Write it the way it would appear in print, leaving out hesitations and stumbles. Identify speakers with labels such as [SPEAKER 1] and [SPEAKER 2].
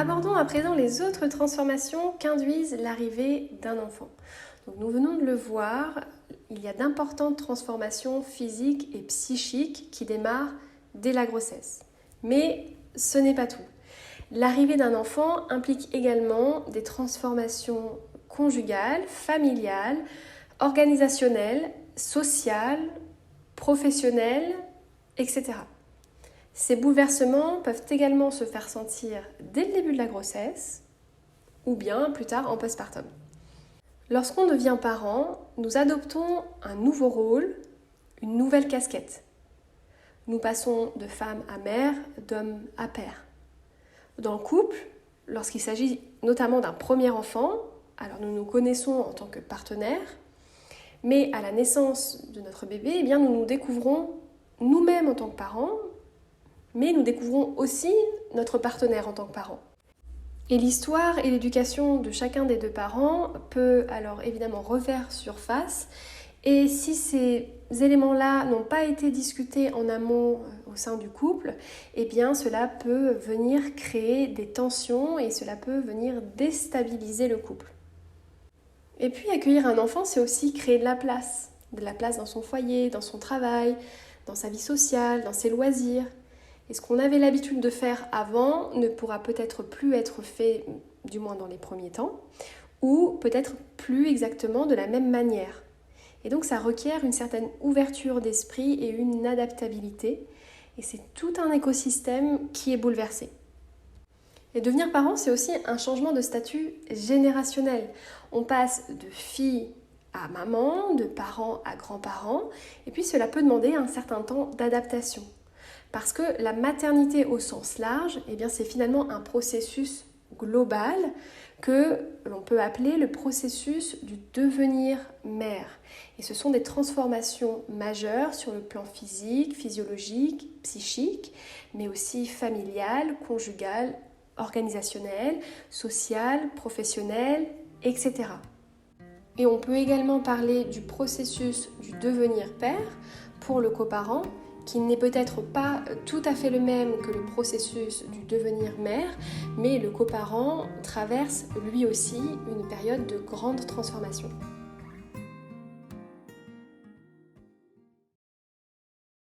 [SPEAKER 1] Abordons à présent les autres transformations qu'induisent l'arrivée d'un enfant. Donc, nous venons de le voir, il y a d'importantes transformations physiques et psychiques qui démarrent dès la grossesse. Mais ce n'est pas tout. L'arrivée d'un enfant implique également des transformations conjugales, familiales, organisationnelles, sociales, professionnelles, etc. Ces bouleversements peuvent également se faire sentir dès le début de la grossesse ou bien plus tard en postpartum. Lorsqu'on devient parent, nous adoptons un nouveau rôle, une nouvelle casquette. Nous passons de femme à mère, d'homme à père. Dans le couple, lorsqu'il s'agit notamment d'un premier enfant, alors nous nous connaissons en tant que partenaires, mais à la naissance de notre bébé, eh bien, nous nous découvrons nous-mêmes en tant que parents, mais nous découvrons aussi notre partenaire en tant que parent. Et l'histoire et l'éducation de chacun des deux parents peut alors évidemment refaire surface, et si ces éléments-là n'ont pas été discutés en amont au sein du couple, eh bien cela peut venir créer des tensions et cela peut venir déstabiliser le couple. Et puis accueillir un enfant, c'est aussi créer de la place dans son foyer, dans son travail, dans sa vie sociale, dans ses loisirs. Et ce qu'on avait l'habitude de faire avant ne pourra peut-être plus être fait, du moins dans les premiers temps, ou peut-être plus exactement de la même manière. Et donc ça requiert une certaine ouverture d'esprit et une adaptabilité, et c'est tout un écosystème qui est bouleversé. Et devenir parent, c'est aussi un changement de statut générationnel. On passe de fille à maman, de parent à grand-parent, et puis cela peut demander un certain temps d'adaptation. Parce que la maternité au sens large, eh bien, c'est finalement un processus global que l'on peut appeler le processus du devenir mère. Et ce sont des transformations majeures sur le plan physique, physiologique, psychique, mais aussi familial, conjugal, organisationnel, social, professionnel, etc. Et on peut également parler du processus du devenir père pour le coparent, qui n'est peut-être pas tout à fait le même que le processus du devenir mère, mais le coparent traverse lui aussi une période de grande transformation.